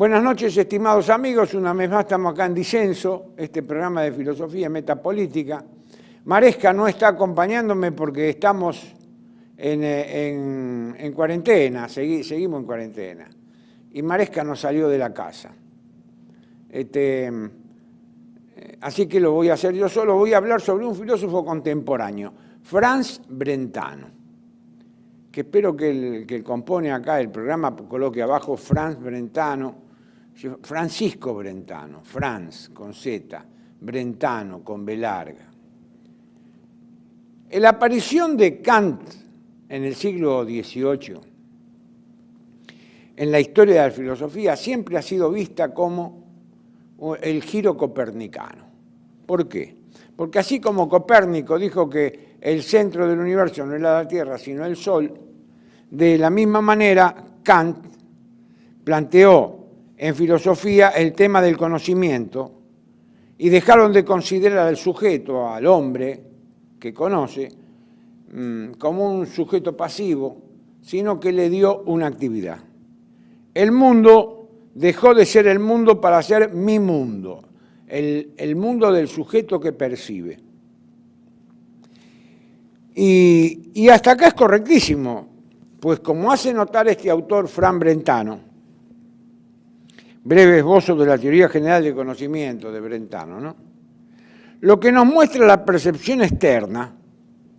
Buenas noches, estimados amigos. Una vez más estamos acá en Disenso, este programa de filosofía y metapolítica. Maresca no está acompañándome porque estamos en cuarentena, seguimos en cuarentena. Y Maresca no salió de la casa. Así que lo voy a hacer yo solo. Voy a hablar sobre un filósofo contemporáneo, Franz Brentano, que espero que el que compone acá el programa coloque abajo Franz Brentano, Francisco Brentano, Franz con Z, Brentano con B larga. La aparición de Kant en el siglo XVIII en la historia de la filosofía siempre ha sido vista como el giro copernicano. ¿Por qué? Porque así como Copérnico dijo que el centro del universo no era la Tierra sino el Sol, de la misma manera Kant planteó en filosofía el tema del conocimiento y dejaron de considerar al sujeto, al hombre que conoce, como un sujeto pasivo, sino que le dio una actividad. El mundo dejó de ser el mundo para ser mi mundo, el mundo del sujeto que percibe. Y hasta acá es correctísimo, pues como hace notar este autor, Franz Brentano, breve esbozo de la teoría general del conocimiento de Brentano, ¿no? Lo que nos muestra la percepción externa,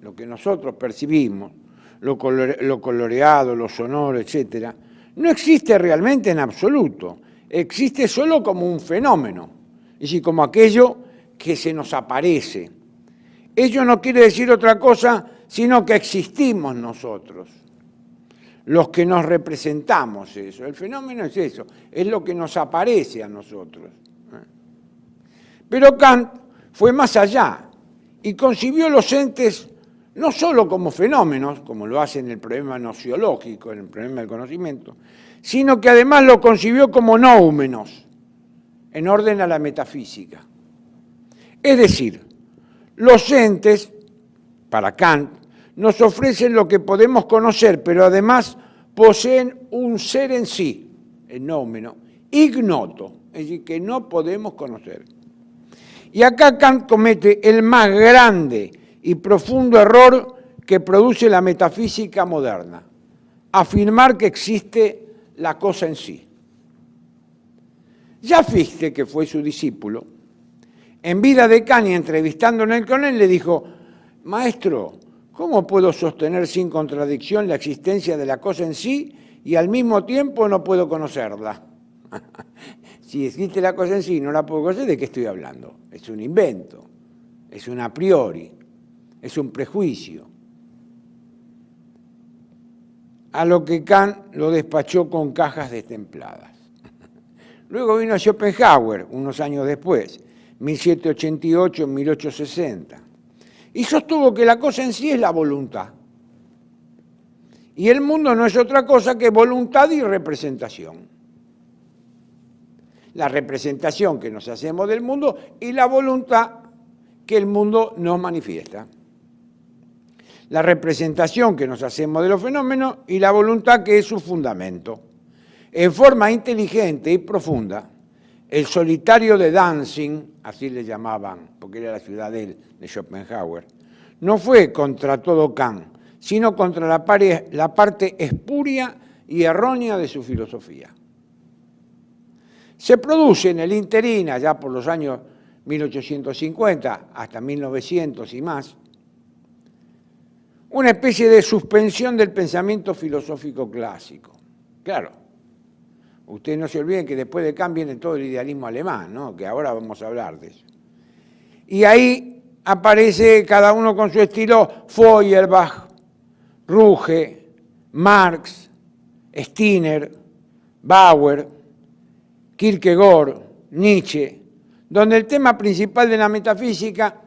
lo que nosotros percibimos, lo coloreado, lo sonoro, etc., no existe realmente en absoluto, existe solo como un fenómeno, es decir, como aquello que se nos aparece. Ello no quiere decir otra cosa, sino que existimos nosotros, los que nos representamos eso. El fenómeno es eso, es lo que nos aparece a nosotros. Pero Kant fue más allá y concibió los entes no solo como fenómenos, como lo hace en el problema nociológico, en el problema del conocimiento, sino que además lo concibió como noúmenos, en orden a la metafísica. Es decir, los entes, para Kant, nos ofrecen lo que podemos conocer, pero además poseen un ser en sí, el noumeno, ignoto, es decir, que no podemos conocer. Y acá Kant comete el más grande y profundo error que produce la metafísica moderna, afirmar que existe la cosa en sí. Ya Fichte, que fue su discípulo, en vida de Kant y entrevistándolo con él, le dijo: maestro, ¿cómo puedo sostener sin contradicción la existencia de la cosa en sí y al mismo tiempo no puedo conocerla? Si existe la cosa en sí y no la puedo conocer, ¿de qué estoy hablando? Es un invento, es un a priori, es un prejuicio. A lo que Kant lo despachó con cajas destempladas. Luego vino Schopenhauer, unos años después, 1788-1860. Y sostuvo que la cosa en sí es la voluntad. Y el mundo no es otra cosa que voluntad y representación. La representación que nos hacemos del mundo y la voluntad que el mundo nos manifiesta. La representación que nos hacemos de los fenómenos y la voluntad que es su fundamento. En forma inteligente y profunda, el solitario de Danzig, así le llamaban, porque era la ciudad de Schopenhauer, no fue contra todo Kant, sino contra la parte espuria y errónea de su filosofía. Se produce en el ínterin, allá por los años 1850 hasta 1900 y más, una especie de suspensión del pensamiento filosófico clásico. Claro, ustedes no se olviden que después de Kant viene todo el idealismo alemán, ¿no? Que ahora vamos a hablar de eso. Y ahí aparece cada uno con su estilo: Feuerbach, Ruge, Marx, Stirner, Bauer, Kierkegaard, Nietzsche, donde el tema principal de la metafísica,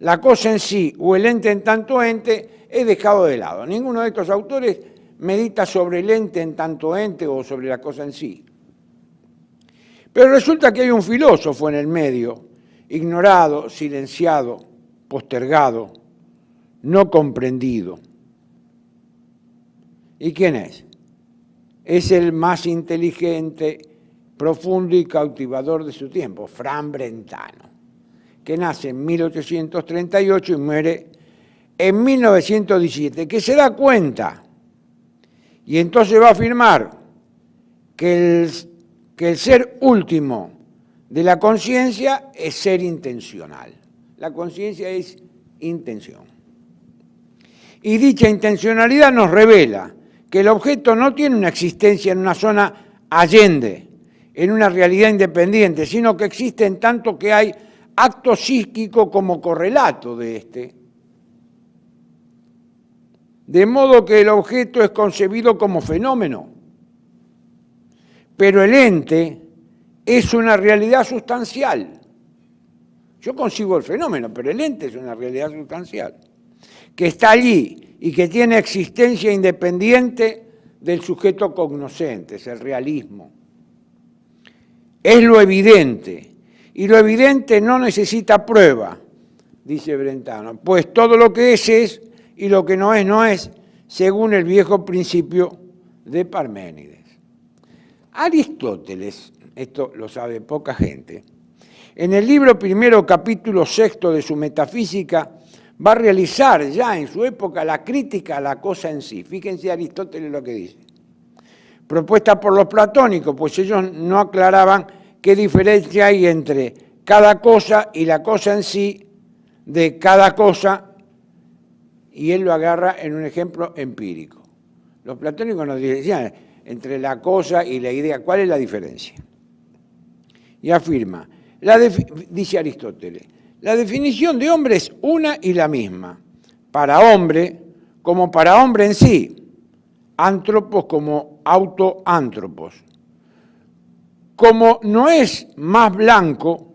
la cosa en sí o el ente en tanto ente, es dejado de lado. Ninguno de estos autores medita sobre el ente en tanto ente o sobre la cosa en sí. Pero resulta que hay un filósofo en el medio, ignorado, silenciado, postergado, no comprendido. ¿Y quién es? Es el más inteligente profundo y cautivador de su tiempo, Fran Brentano, que nace en 1838 y muere en 1917, que se da cuenta y entonces va a afirmar que el ser último de la conciencia es ser intencional. La conciencia es intención. Y dicha intencionalidad nos revela que el objeto no tiene una existencia en una zona allende, en una realidad independiente, sino que existe en tanto que hay acto psíquico como correlato de este. De modo que el objeto es concebido como fenómeno, pero el ente es una realidad sustancial. Yo concibo el fenómeno, pero el ente es una realidad sustancial, que está allí y que tiene existencia independiente del sujeto cognoscente, es el realismo. Es lo evidente, y lo evidente no necesita prueba, dice Brentano, pues todo lo que es, y lo que no es, según el viejo principio de Parménides. Aristóteles, esto lo sabe poca gente, en el libro primero, capítulo 6 de su Metafísica, va a realizar ya en su época la crítica a la cosa en sí. Fíjense Aristóteles lo que dice. Propuesta por los platónicos, pues ellos no aclaraban qué diferencia hay entre cada cosa y la cosa en sí de cada cosa, y él lo agarra en un ejemplo empírico. Los platónicos nos decían entre la cosa y la idea, ¿cuál es la diferencia? Y afirma, dice Aristóteles, la definición de hombre es una y la misma, para hombre como para hombre en sí, ántropos como autoántropos. Como no es más blanco,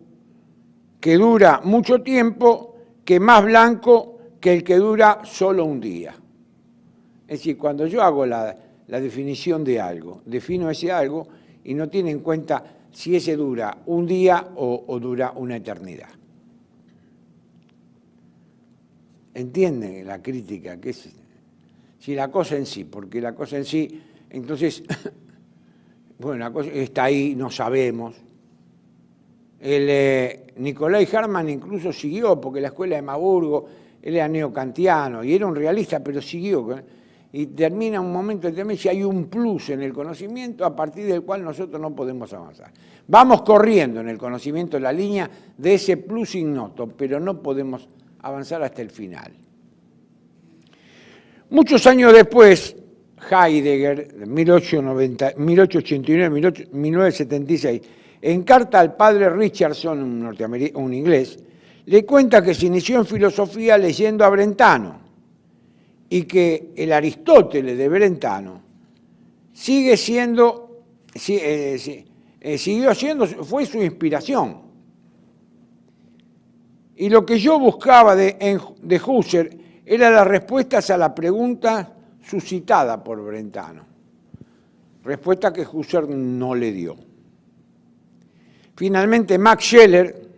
que dura mucho tiempo, que más blanco que el que dura solo un día. Es decir, cuando yo hago la definición de algo, defino ese algo y no tiene en cuenta si ese dura un día o dura una eternidad. ¿Entienden la crítica? Que es, si la cosa en sí, porque la cosa en sí, entonces, bueno, la cosa está ahí, no sabemos. Nicolai Hartmann incluso siguió, porque la escuela de Maburgo, él era neocantiano y era un realista, pero siguió. Y termina un momento de si hay un plus en el conocimiento a partir del cual nosotros no podemos avanzar. Vamos corriendo en el conocimiento la línea de ese plus ignoto, pero no podemos avanzar hasta el final. Muchos años después, Heidegger, de 1889-1976, en carta al padre Richardson, un inglés, le cuenta que se inició en filosofía leyendo a Brentano y que el Aristóteles de Brentano fue su inspiración. Y lo que yo buscaba de Husserl era las respuestas a la pregunta suscitada por Brentano, respuesta que Husserl no le dio. Finalmente, Max Scheler,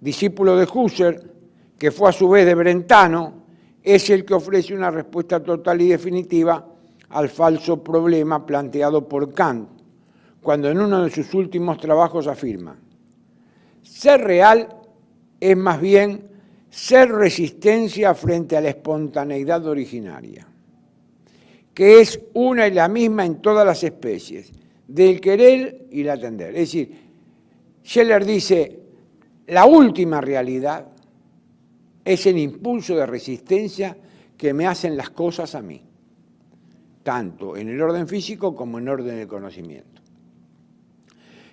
discípulo de Husserl, que fue a su vez de Brentano, es el que ofrece una respuesta total y definitiva al falso problema planteado por Kant, cuando en uno de sus últimos trabajos afirma: ser real es más bien ser resistencia frente a la espontaneidad originaria, que es una y la misma en todas las especies, del querer y el atender. Es decir, Scheler dice, la última realidad es el impulso de resistencia que me hacen las cosas a mí, tanto en el orden físico como en el orden del conocimiento.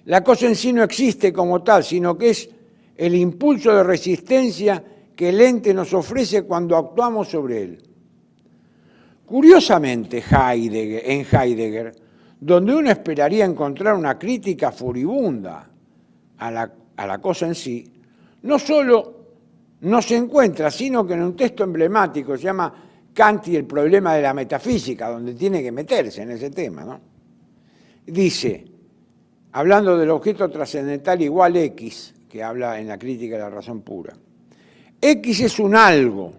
La cosa en sí no existe como tal, sino que es el impulso de resistencia que el ente nos ofrece cuando actuamos sobre él. Curiosamente, en Heidegger, donde uno esperaría encontrar una crítica furibunda a la cosa en sí, no solo no se encuentra, sino que en un texto emblemático, se llama Kant y el problema de la metafísica, donde tiene que meterse en ese tema, ¿no? Dice, hablando del objeto trascendental igual X, que habla en la crítica de la razón pura, X es un algo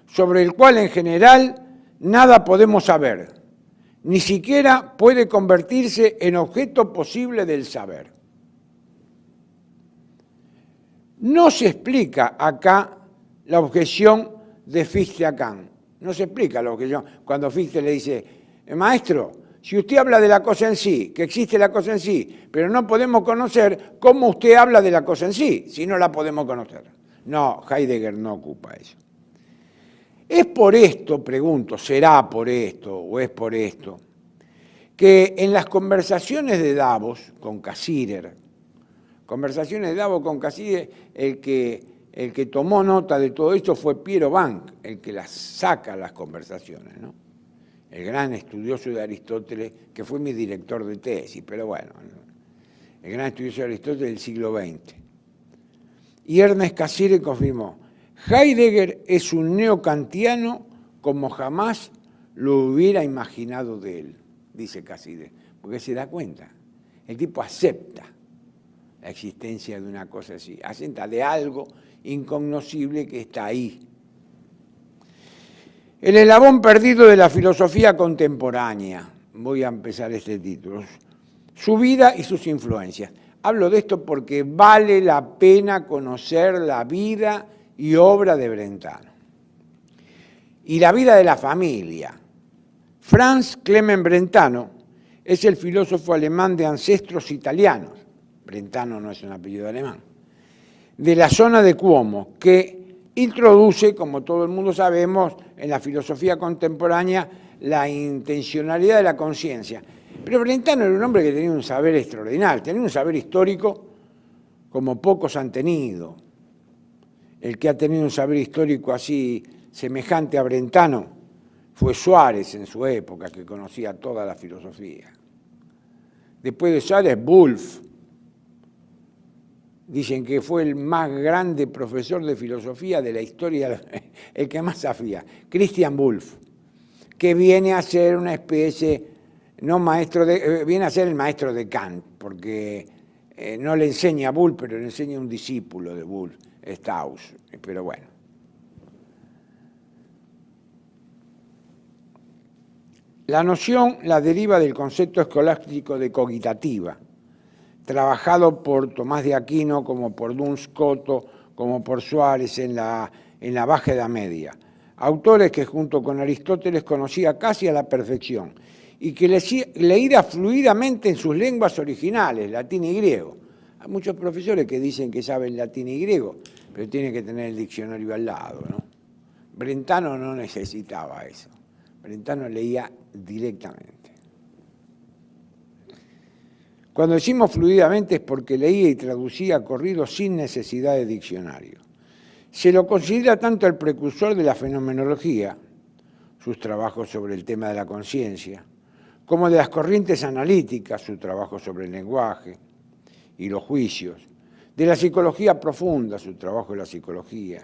sobre el cual en general nada podemos saber, ni siquiera puede convertirse en objeto posible del saber. No se explica acá la objeción de Fichte a Kant. No se explica la objeción cuando Fichte le dice, maestro, si usted habla de la cosa en sí, que existe la cosa en sí, pero no podemos conocer, ¿cómo usted habla de la cosa en sí, si no la podemos conocer? No, Heidegger no ocupa eso. Es por esto, pregunto, será por esto o es por esto, que en las conversaciones de Davos con Cassirer, el que tomó nota de todo esto fue Piero Bank, el que las saca las conversaciones, ¿no? El gran estudioso de Aristóteles, que fue mi director de tesis, pero bueno, el gran estudioso de Aristóteles del siglo XX. Y Ernest Cassirer confirmó, Heidegger es un neokantiano como jamás lo hubiera imaginado de él, dice Cassirer, porque se da cuenta. El tipo acepta la existencia de una cosa así, acepta de algo incognoscible que está ahí. El eslabón perdido de la filosofía contemporánea, voy a empezar este título, su vida y sus influencias. Hablo de esto porque vale la pena conocer la vida y obra de Brentano. Y la vida de la familia. Franz Clement Brentano es el filósofo alemán de ancestros italianos, Brentano no es un apellido alemán, de la zona de Cuomo, que introduce, como todo el mundo sabemos, en la filosofía contemporánea, la intencionalidad de la conciencia. Pero Brentano era un hombre que tenía un saber extraordinario, tenía un saber histórico como pocos han tenido. El que ha tenido un saber histórico así semejante a Brentano fue Suárez en su época, que conocía toda la filosofía. Después de Suárez, Wolff. Dicen que fue el más grande profesor de filosofía de la historia, el que más sabía, Christian Wolff, que viene a ser una especie, no maestro viene a ser el maestro de Kant, porque no le enseña a Wolff, pero le enseña a un discípulo de Wolff, Strauss, pero bueno. La noción la deriva del concepto escolástico de cogitativa, trabajado por Tomás de Aquino, como por Duns Scoto, como por Suárez en la Baja Edad Media. Autores que junto con Aristóteles conocía casi a la perfección y que leía fluidamente en sus lenguas originales, latín y griego. Hay muchos profesores que dicen que saben latín y griego, pero tienen que tener el diccionario al lado, ¿no? Brentano no necesitaba eso. Brentano leía directamente. Cuando decimos fluidamente es porque leía y traducía corrido sin necesidad de diccionario. Se lo considera tanto el precursor de la fenomenología, sus trabajos sobre el tema de la conciencia, como de las corrientes analíticas, su trabajo sobre el lenguaje y los juicios, de la psicología profunda, su trabajo en la psicología,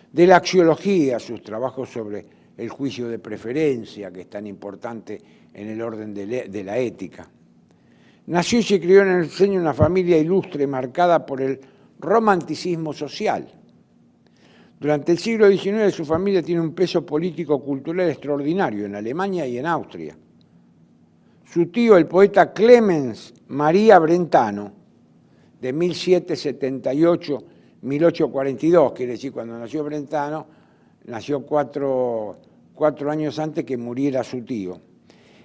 de la axiología, sus trabajos sobre el juicio de preferencia, que es tan importante en el orden de la ética. Nació y se crió en el seno de una familia ilustre marcada por el romanticismo social. Durante el siglo XIX su familia tiene un peso político-cultural extraordinario en Alemania y en Austria. Su tío, el poeta Clemens María Brentano, de 1778-1842, quiere decir, cuando nació Brentano, nació cuatro años antes que muriera su tío,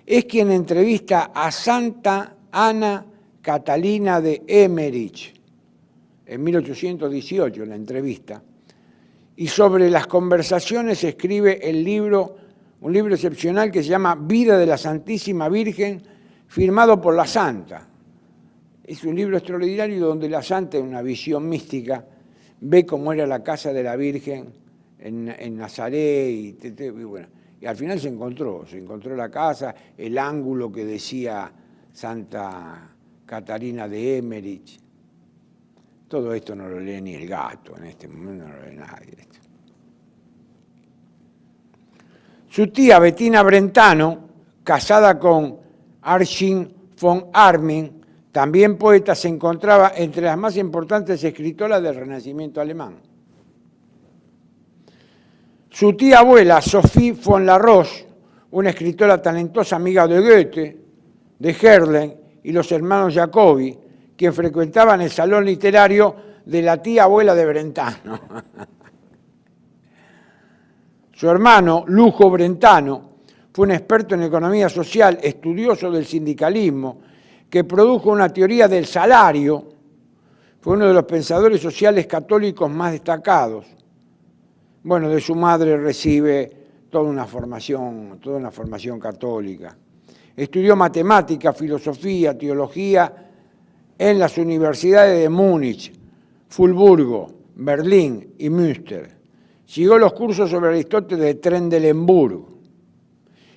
es quien entrevista a Santa Ana Catalina de Emmerich, en 1818, en la entrevista, y sobre las conversaciones escribe un libro excepcional que se llama Vida de la Santísima Virgen, firmado por la Santa. Es un libro extraordinario donde la Santa, en una visión mística, ve cómo era la casa de la Virgen en Nazaret, y bueno, y al final se encontró la casa, el ángulo que decía Santa Catarina de Emmerich. Todo esto no lo lee ni el gato, en este momento no lo lee nadie. Su tía Bettina Brentano, casada con Arschin von Armin, también poeta, se encontraba entre las más importantes escritoras del Renacimiento alemán. Su tía abuela, Sophie von La Roche, una escritora talentosa amiga de Goethe, de Herlen y los hermanos Jacobi, quien frecuentaban el salón literario de la tía abuela de Brentano. Su hermano, Lujo Brentano, fue un experto en economía social, estudioso del sindicalismo, que produjo una teoría del salario. Fue uno de los pensadores sociales católicos más destacados. Bueno, de su madre recibe toda una formación católica. Estudió matemática, filosofía, teología en las universidades de Múnich, Fulburgo, Berlín y Münster. Siguió los cursos sobre Aristóteles de Trendelenburg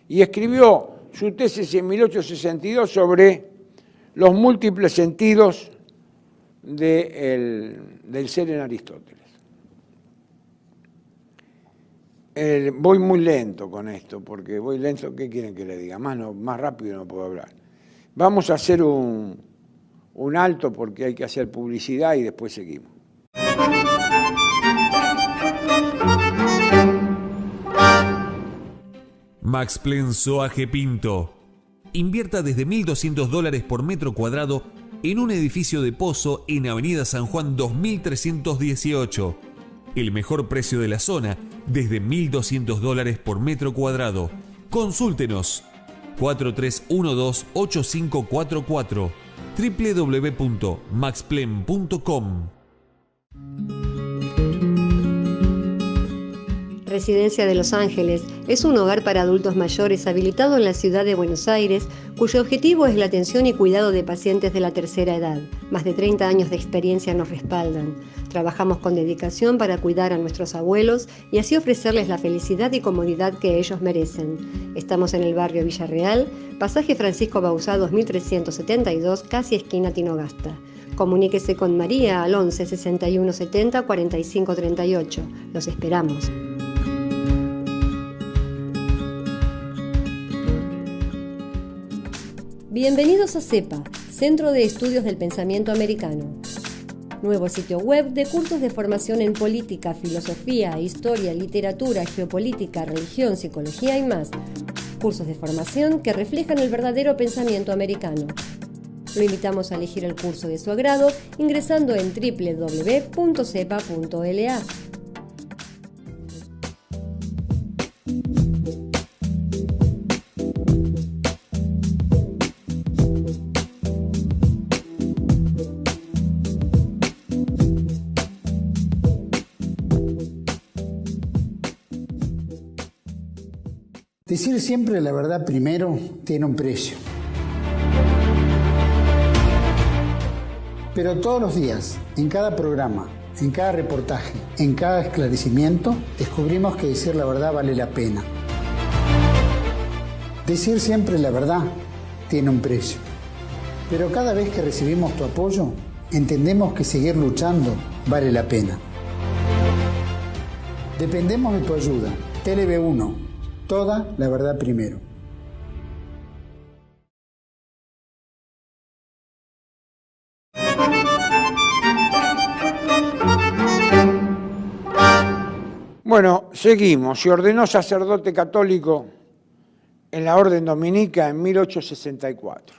y escribió su tesis en 1862 sobre los múltiples sentidos del ser en Aristóteles. Voy muy lento con esto, porque voy lento, ¿qué quieren que le diga? Más rápido no puedo hablar. Vamos a hacer un alto porque hay que hacer publicidad y después seguimos. Maxplen Soaje Pinto. Invierta desde $1.200 por metro cuadrado en un edificio de pozo en Avenida San Juan 2318. El mejor precio de la zona, desde $1.200 por metro cuadrado. Consúltenos 4312-8544 www.maxplen.com. Residencia de Los Ángeles es un hogar para adultos mayores habilitado en la ciudad de Buenos Aires, cuyo objetivo es la atención y cuidado de pacientes de la tercera edad. Más de 30 años de experiencia nos respaldan. Trabajamos con dedicación para cuidar a nuestros abuelos y así ofrecerles la felicidad y comodidad que ellos merecen. Estamos en el barrio Villarreal, pasaje Francisco Bauzá 2372, casi esquina Tinogasta. Comuníquese con María al 11 61 70 45 38. Los esperamos. Bienvenidos a CEPA, Centro de Estudios del Pensamiento Americano. Nuevo sitio web de cursos de formación en política, filosofía, historia, literatura, geopolítica, religión, psicología y más. Cursos de formación que reflejan el verdadero pensamiento americano. Lo invitamos a elegir el curso de su agrado ingresando en www.cepa.la. Decir siempre la verdad primero tiene un precio. Pero todos los días, en cada programa, en cada reportaje, en cada esclarecimiento, descubrimos que decir la verdad vale la pena. Decir siempre la verdad tiene un precio. Pero cada vez que recibimos tu apoyo, entendemos que seguir luchando vale la pena. Dependemos de tu ayuda. TLB1. Toda la verdad primero. Bueno, seguimos. Se ordenó sacerdote católico en la Orden Dominica en 1864.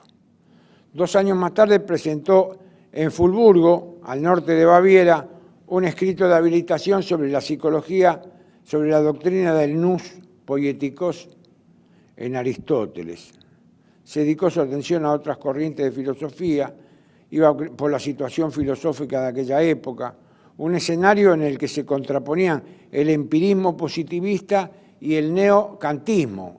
2 años más tarde presentó en Fulburgo, al norte de Baviera, un escrito de habilitación sobre la psicología, sobre la doctrina del nous poieticos en Aristóteles. Se dedicó su atención a otras corrientes de filosofía, iba por la situación filosófica de aquella época, un escenario en el que se contraponían el empirismo positivista y el neocantismo.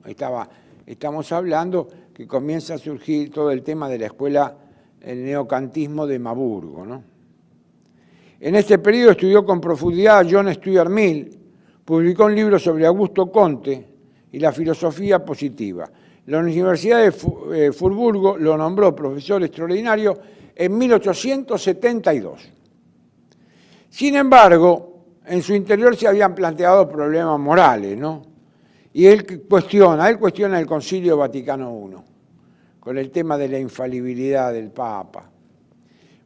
Estamos hablando que comienza a surgir todo el tema de la escuela, el neocantismo de Maburgo, ¿no? En este periodo estudió con profundidad a John Stuart Mill, publicó un libro sobre Augusto Comte y la filosofía positiva. La Universidad de Fulburgo lo nombró profesor extraordinario en 1872. Sin embargo, en su interior se habían planteado problemas morales, ¿no? Y él cuestiona el Concilio Vaticano I, con el tema de la infalibilidad del Papa.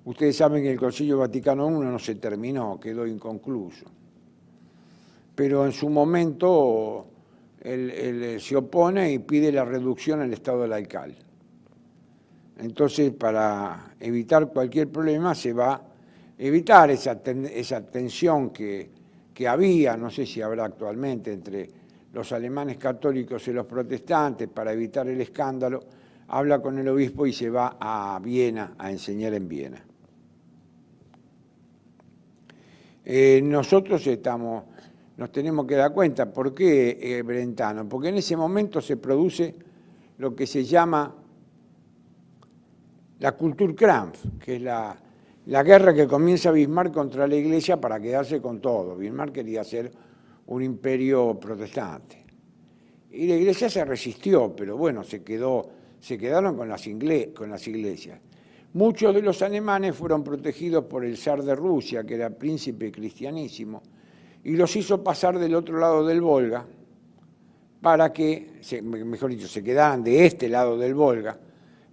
Ustedes saben que el Concilio Vaticano I no se terminó, quedó inconcluso. Pero en su momento él se opone y pide la reducción al estado laical. Entonces, para evitar cualquier problema, se va a evitar esa tensión que había, no sé si habrá actualmente, entre los alemanes católicos y los protestantes. Para evitar el escándalo, habla con el obispo y se va a Viena a enseñar en Viena. Nosotros nos tenemos que dar cuenta. ¿Por qué Brentano? Porque en ese momento se produce lo que se llama la Kulturkampf, que es la guerra que comienza Bismarck contra la Iglesia para quedarse con todo. Bismarck quería hacer un imperio protestante. Y la Iglesia se resistió, pero bueno, se quedaron con las iglesias. Muchos de los alemanes fueron protegidos por el zar de Rusia, que era príncipe cristianísimo, y los hizo pasar del otro lado del Volga para que, mejor dicho, se quedaran de este lado del Volga,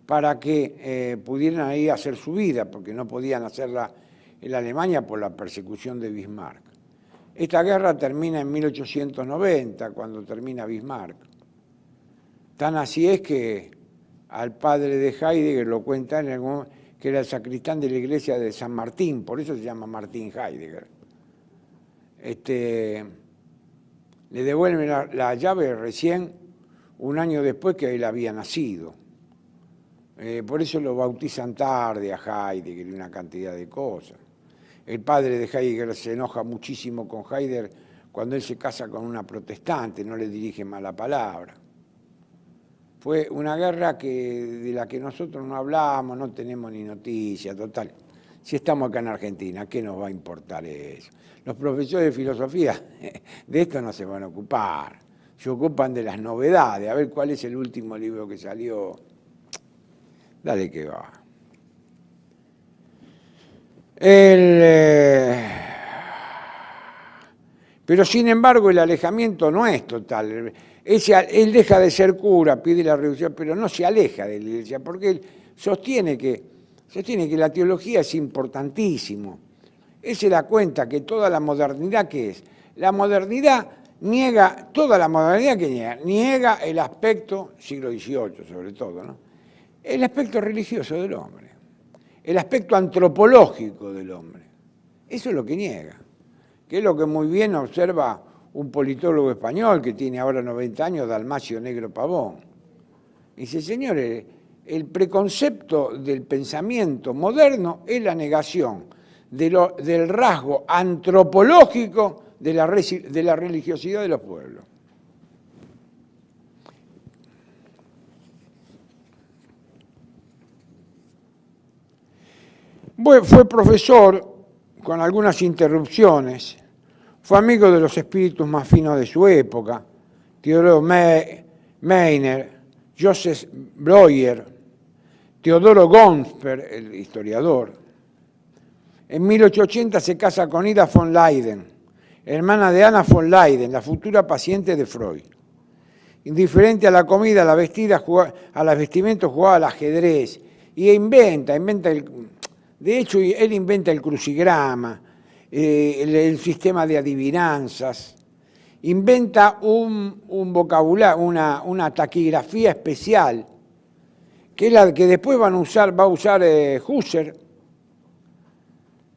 para que pudieran ahí hacer su vida, porque no podían hacerla en la Alemania por la persecución de Bismarck. Esta guerra termina en 1890, cuando termina Bismarck. Tan así es que al padre de Heidegger lo cuenta en algún momento, que era el sacristán de la iglesia de San Martín, por eso se llama Martín Heidegger. Le devuelven la llave recién un año después que él había nacido. Por eso lo bautizan tarde a Heidegger y una cantidad de cosas. El padre de Heidegger se enoja muchísimo con Heidegger cuando él se casa con una protestante, no le dirige mala palabra. Fue una guerra de la que nosotros no hablamos, no tenemos ni noticia, total. Si estamos acá en Argentina, ¿qué nos va a importar eso? Los profesores de filosofía de esto no se van a ocupar. Se ocupan de las novedades, a ver cuál es el último libro que salió. Dale que va. Pero sin embargo el alejamiento no es total. Él deja de ser cura, pide la reducción, pero no se aleja de la Iglesia, porque él sostiene que la teología es importantísimo. Él se da cuenta que toda la modernidad, ¿qué es? La modernidad niega, toda la modernidad que niega el aspecto, siglo XVIII sobre todo, ¿no? El aspecto religioso del hombre, el aspecto antropológico del hombre. Eso es lo que niega, que es lo que muy bien observa un politólogo español que tiene ahora 90 años, Dalmacio Negro Pavón. Dice, señores, el preconcepto del pensamiento moderno es la negación del rasgo antropológico de la religiosidad de los pueblos. Fue profesor con algunas interrupciones, fue amigo de los espíritus más finos de su época, Theodor Meiner, Joseph Breuer, Teodoro Gonsper, el historiador. En 1880 se casa con Ida von Leyden, hermana de Anna von Leyden, la futura paciente de Freud. Indiferente a la comida, a la vestimenta, jugaba al ajedrez y inventa de hecho, él inventa el crucigrama, el sistema de adivinanzas, inventa un vocabulario, una taquigrafía especial, que es la que después va a usar Husserl.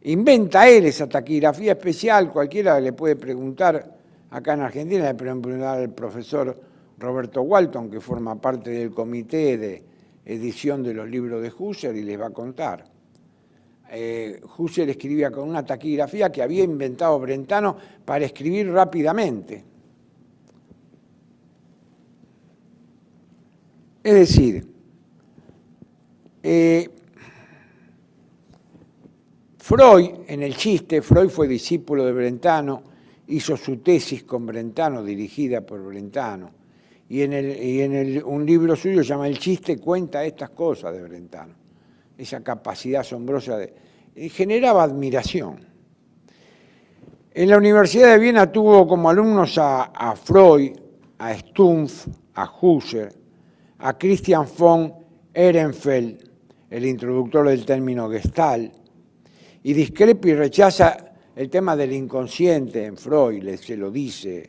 Inventa él esa taquigrafía especial, cualquiera le puede preguntar, acá en Argentina le pueden preguntar al profesor Roberto Walton, que forma parte del comité de edición de los libros de Husserl, y les va a contar. Husserl escribía con una taquigrafía que había inventado Brentano para escribir rápidamente. Es decir, Freud, en el chiste, Freud fue discípulo de Brentano, hizo su tesis con Brentano, dirigida por Brentano, y un libro suyo se llama El chiste, cuenta estas cosas de Brentano. Esa capacidad asombrosa generaba admiración. En la Universidad de Viena tuvo como alumnos a Freud, a Stumpf, a Husserl, a Christian von Ehrenfeld, el introductor del término Gestalt, y discrepa y rechaza el tema del inconsciente en Freud, se lo dice.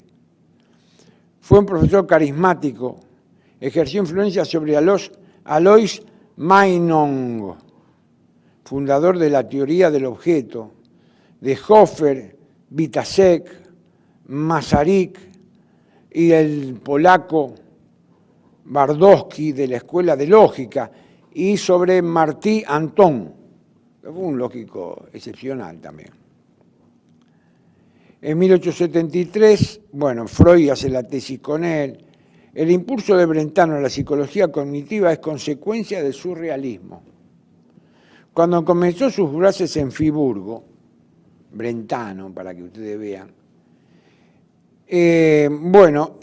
Fue un profesor carismático, ejerció influencia sobre Alois Meinong, fundador de la teoría del objeto, de Hofer, Witasek, Masaryk y el polaco Bardowski de la Escuela de Lógica, y sobre Martí Anton, que fue un lógico excepcional también. En 1873, bueno, Freud hace la tesis con él. El impulso de Brentano a la psicología cognitiva es consecuencia del surrealismo. Cuando comenzó sus clases en Friburgo, Brentano, para que ustedes vean, bueno,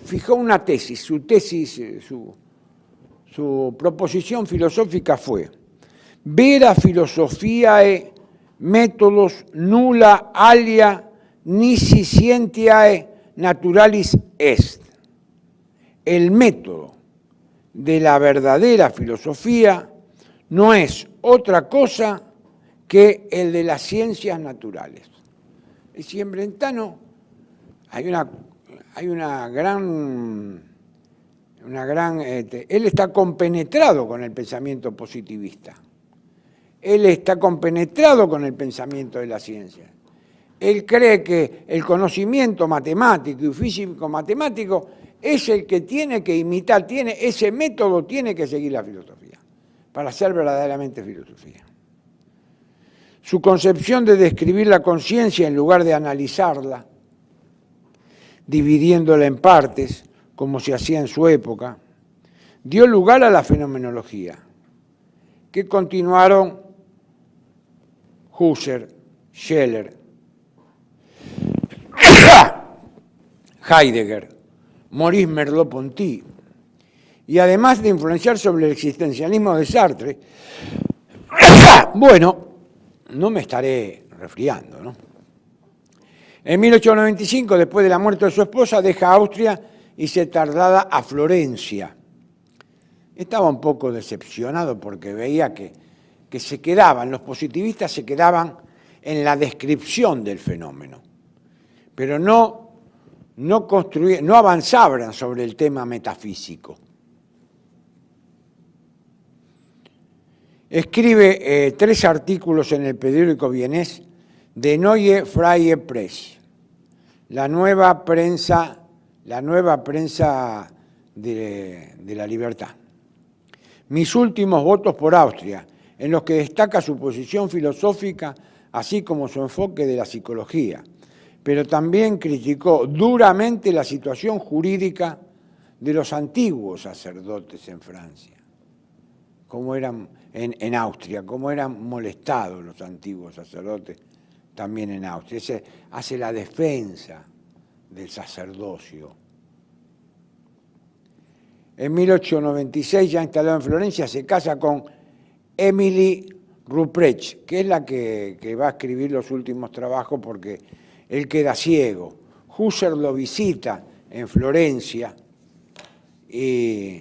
fijó una tesis, su proposición filosófica fue: vera filosofiae métodos nulla alia nisi scientiae naturalis est. El método de la verdadera filosofía no es otra cosa que el de las ciencias naturales. Es decir, en Brentano hay una gran él está compenetrado con el pensamiento positivista. Él está compenetrado con el pensamiento de la ciencia. Él cree que el conocimiento matemático y físico-matemático es el que tiene que imitar, ese método tiene que seguir la filosofía, para ser verdaderamente filosofía. Su concepción de describir la conciencia en lugar de analizarla, dividiéndola en partes, como se hacía en su época, dio lugar a la fenomenología, que continuaron Husserl, Scheler, Heidegger, Maurice Merleau-Ponty, y además de influenciar sobre el existencialismo de Sartre, bueno, no me estaré resfriando, ¿no? En 1895, después de la muerte de su esposa, deja Austria y se traslada a Florencia. Estaba un poco decepcionado porque veía que los positivistas se quedaban en la descripción del fenómeno, pero no avanzaban sobre el tema metafísico. Escribe 3 artículos en el periódico vienés de Neue Freie Presse, la nueva prensa de la libertad. Mis últimos votos por Austria, en los que destaca su posición filosófica, así como su enfoque de la psicología, pero también criticó duramente la situación jurídica de los antiguos sacerdotes en Francia, cómo eran en Austria, cómo eran molestados los antiguos sacerdotes también en Austria. Ese hace la defensa del sacerdocio. En 1896, ya instalado en Florencia, se casa con Emily Ruprecht, que es la que va a escribir los últimos trabajos porque él queda ciego. Husserl lo visita en Florencia y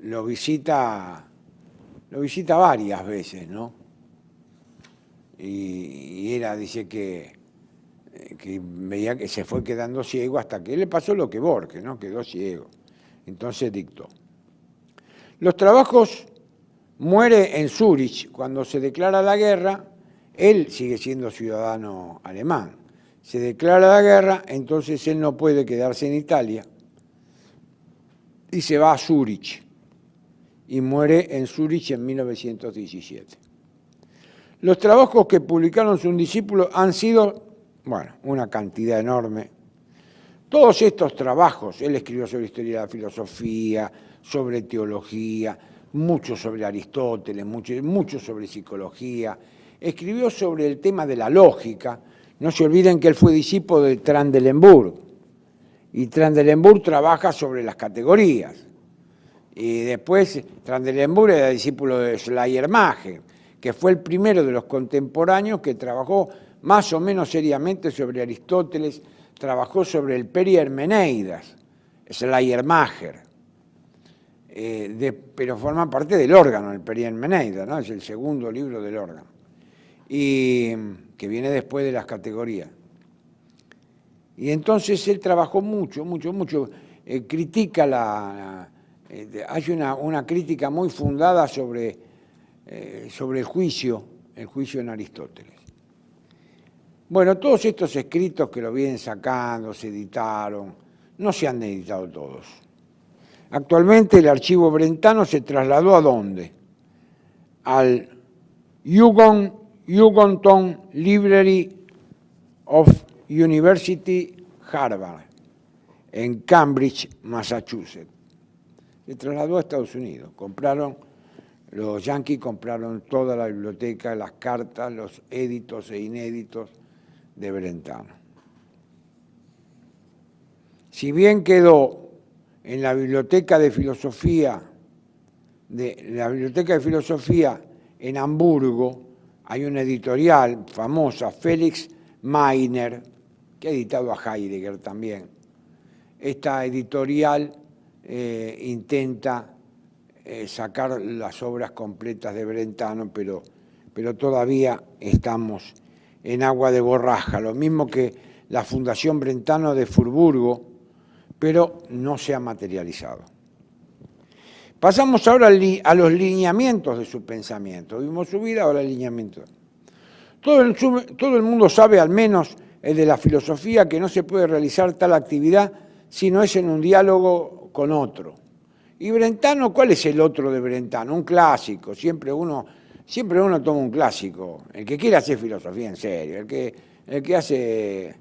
lo visita varias veces, ¿no? Y dice que veía que se fue quedando ciego hasta que le pasó lo que Borges, ¿no? Quedó ciego. Entonces dictó. Los trabajos muere en Zúrich cuando se declara la guerra. Él sigue siendo ciudadano alemán. Se declara la guerra, entonces él no puede quedarse en Italia y se va a Zúrich y muere en Zúrich en 1917. Los trabajos que publicaron sus discípulos han sido, bueno, una cantidad enorme. Todos estos trabajos, él escribió sobre historia de la filosofía, sobre teología, mucho sobre Aristóteles, mucho sobre psicología, escribió sobre el tema de la lógica. No se olviden que él fue discípulo de Trendelenburg, y Trendelenburg trabaja sobre las categorías. Y después Trendelenburg era discípulo de Schleiermacher, que fue el primero de los contemporáneos que trabajó más o menos seriamente sobre Aristóteles, trabajó sobre el Perihermeneidas, Schleiermacher, pero forma parte del órgano, el Perihermeneidas, ¿no? Es el segundo libro del órgano, y que viene después de las categorías. Y entonces él trabajó mucho, critica hay una crítica muy fundada sobre el juicio en Aristóteles. Bueno, todos estos escritos que lo vienen sacando, se editaron, no se han editado todos. Actualmente el archivo brentano se trasladó ¿a dónde? Al Hugonton Library of University Harvard, en Cambridge, Massachusetts. Se trasladó a Estados Unidos. Los yanquis compraron toda la biblioteca, las cartas, los éditos e inéditos de Brentano. Si bien quedó en la biblioteca de filosofía en Hamburgo, hay una editorial famosa, Felix Meiner, que ha editado a Heidegger también. Esta editorial intenta sacar las obras completas de Brentano, pero todavía estamos en agua de borraja, lo mismo que la Fundación Brentano de Friburgo, pero no se ha materializado. Pasamos ahora a los lineamientos de su pensamiento. Vimos su vida, ahora el lineamiento. Todo el mundo sabe, al menos el de la filosofía, que no se puede realizar tal actividad si no es en un diálogo con otro. Y Brentano, ¿cuál es el otro de Brentano? Un clásico, siempre uno toma un clásico. El que quiere hacer filosofía en serio, el que hace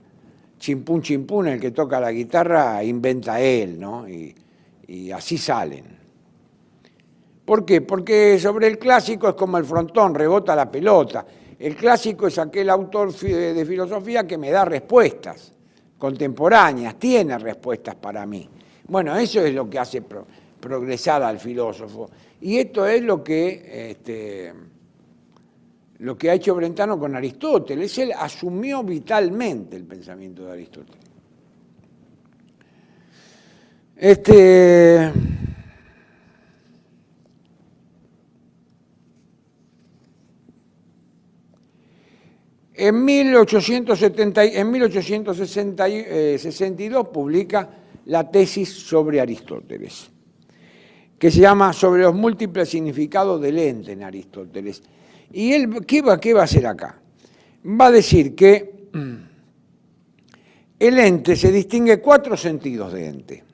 chimpún, el que toca la guitarra, inventa él, ¿no? Y así salen. ¿Por qué? Porque sobre el clásico es como el frontón, rebota la pelota. El clásico es aquel autor de filosofía que me da respuestas contemporáneas, tiene respuestas para mí. Bueno, eso es lo que hace progresar al filósofo. Y esto es lo que ha hecho Brentano con Aristóteles. Él asumió vitalmente el pensamiento de Aristóteles. En 1862 publica la tesis sobre Aristóteles, que se llama Sobre los múltiples significados del ente en Aristóteles. ¿Y él qué va a hacer acá? Va a decir que el ente se distingue 4 sentidos de ente.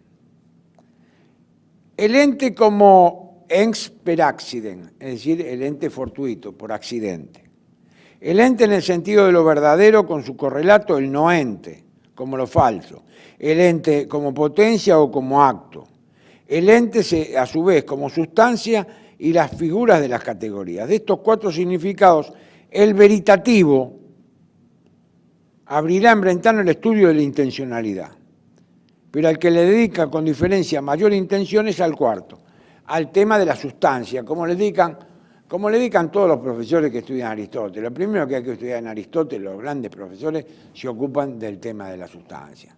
El ente como ens per accident, es decir, el ente fortuito, por accidente. El ente en el sentido de lo verdadero con su correlato, el no ente, como lo falso. El ente como potencia o como acto. El ente, a su vez, como sustancia y las figuras de las categorías. De estos 4 significados, el veritativo abrirá en Brentano el estudio de la intencionalidad, pero al que le dedica con diferencia mayor intención es al cuarto, al tema de la sustancia, como le dedican todos los profesores que estudian Aristóteles. Lo primero que hay que estudiar en Aristóteles, los grandes profesores, se ocupan del tema de la sustancia,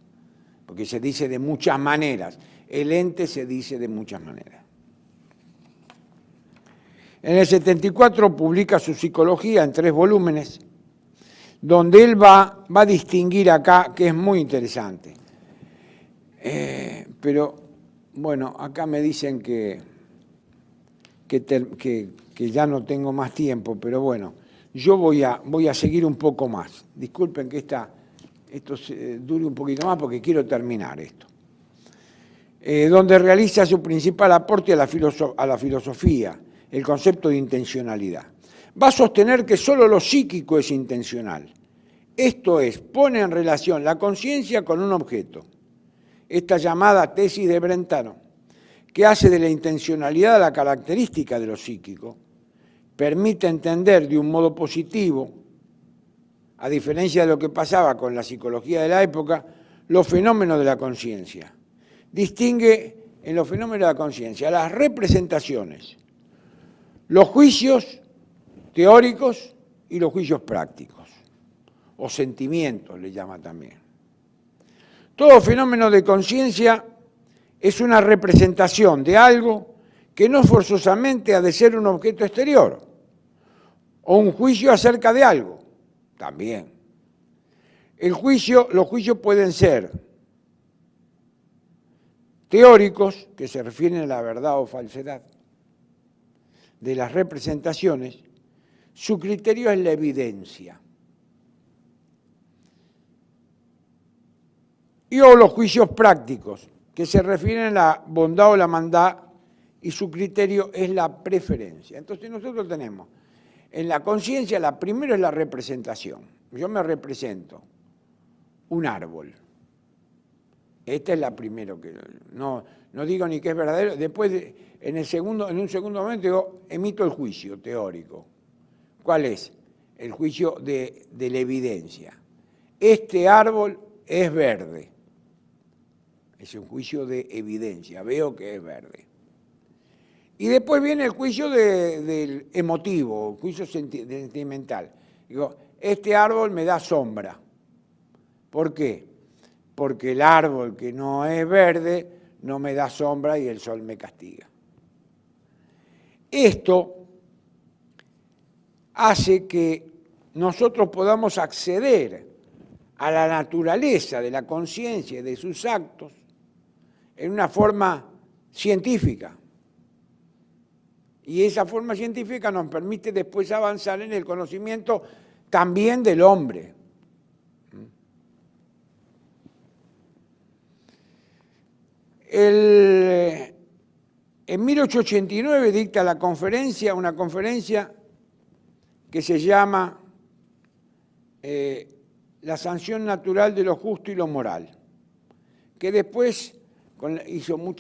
porque se dice de muchas maneras, el ente se dice de muchas maneras. En el 74 publica su Psicología en 3 volúmenes, donde él va a distinguir acá, que es muy interesante. Pero, bueno, acá me dicen que ya no tengo más tiempo, pero bueno, yo voy a seguir un poco más. Disculpen que esto dure un poquito más porque quiero terminar esto. Donde realiza su principal aporte a la filosofía, el concepto de intencionalidad. Va a sostener que solo lo psíquico es intencional. Esto es, pone en relación la conciencia con un objeto. Esta llamada tesis de Brentano, que hace de la intencionalidad la característica de lo psíquico, permite entender de un modo positivo, a diferencia de lo que pasaba con la psicología de la época, los fenómenos de la conciencia. Distingue en los fenómenos de la conciencia las representaciones, los juicios teóricos y los juicios prácticos, o sentimientos le llama también. Todo fenómeno de conciencia es una representación de algo que no forzosamente ha de ser un objeto exterior, o un juicio acerca de algo, también. los juicios pueden ser teóricos, que se refieren a la verdad o falsedad de las representaciones. Su criterio es la evidencia. O los juicios prácticos, que se refieren a la bondad o la maldad, y su criterio es la preferencia. Entonces nosotros tenemos en la conciencia, la primera es la representación. Yo me represento un árbol. Esta es la primera que no digo ni que es verdadero. Después, en un segundo momento, digo, emito el juicio teórico. ¿Cuál es? El juicio de la evidencia. Este árbol es verde. Es un juicio de evidencia. Veo que es verde. Y después viene el juicio del emotivo, el juicio sentimental. Digo, este árbol me da sombra. ¿Por qué? Porque el árbol que no es verde no me da sombra y el sol me castiga. Esto hace que nosotros podamos acceder a la naturaleza de la conciencia y de sus actos en una forma científica. Y esa forma científica nos permite después avanzar en el conocimiento también del hombre. En 1889 dicta una conferencia que se llama La sanción natural de lo justo y lo moral, que después hizo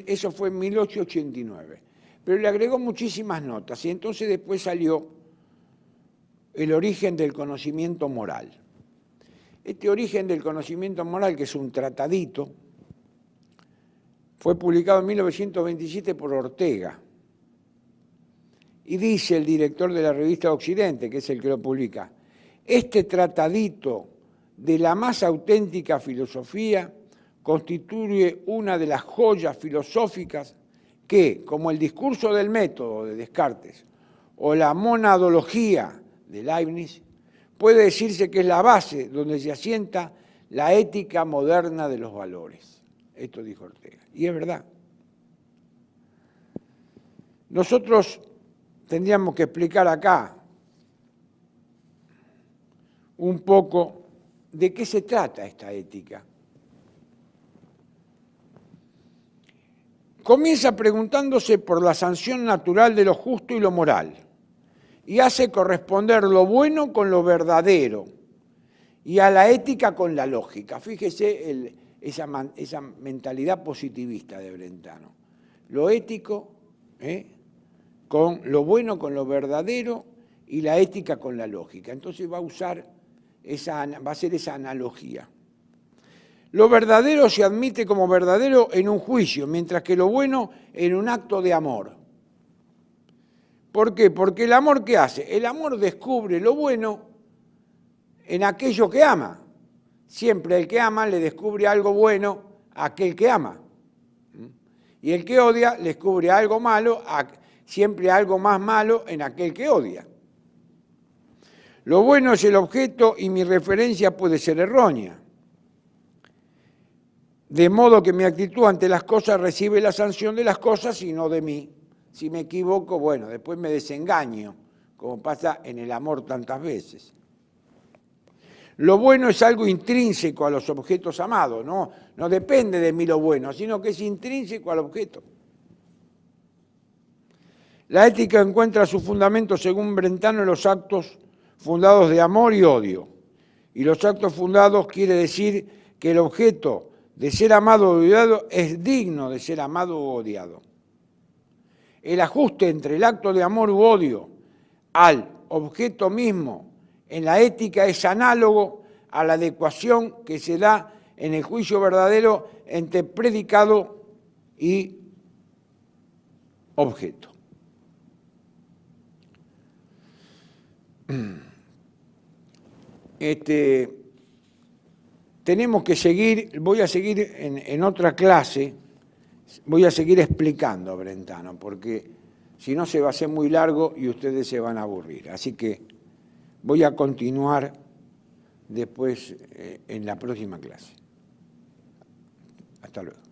eso fue en 1889, pero le agregó muchísimas notas y entonces después salió El origen del conocimiento moral. Este origen del conocimiento moral, que es un tratadito, fue publicado en 1927 por Ortega. Y dice el director de la revista Occidente, que es el que lo publica, este tratadito de la más auténtica filosofía constituye una de las joyas filosóficas que, como el discurso del método de Descartes o la monadología de Leibniz, puede decirse que es la base donde se asienta la ética moderna de los valores. Esto dijo Ortega. Y es verdad. Nosotros tendríamos que explicar acá un poco de qué se trata esta ética. Comienza preguntándose por la sanción natural de lo justo y lo moral, y hace corresponder lo bueno con lo verdadero, y a la ética con la lógica. Fíjese esa mentalidad positivista de Brentano. Lo ético, con lo bueno con lo verdadero, y la ética con la lógica. Entonces va a hacer esa analogía. Lo verdadero se admite como verdadero en un juicio, mientras que lo bueno en un acto de amor. ¿Por qué? Porque el amor, ¿qué hace? El amor descubre lo bueno en aquello que ama. Siempre el que ama le descubre algo bueno a aquel que ama. Y el que odia le descubre algo malo, siempre algo más malo en aquel que odia. Lo bueno es el objeto y mi referencia puede ser errónea. De modo que mi actitud ante las cosas recibe la sanción de las cosas y no de mí. Si me equivoco, bueno, después me desengaño, como pasa en el amor tantas veces. Lo bueno es algo intrínseco a los objetos amados, no depende de mí lo bueno, sino que es intrínseco al objeto. La ética encuentra su fundamento, según Brentano, en los actos fundados de amor y odio. Y los actos fundados quiere decir que el objeto de ser amado o odiado es digno de ser amado o odiado. El ajuste entre el acto de amor u odio al objeto mismo en la ética es análogo a la adecuación que se da en el juicio verdadero entre predicado y objeto. Tenemos que seguir, voy a seguir en otra clase, voy a seguir explicando a Brentano, porque si no se va a hacer muy largo y ustedes se van a aburrir. Así que voy a continuar después en la próxima clase. Hasta luego.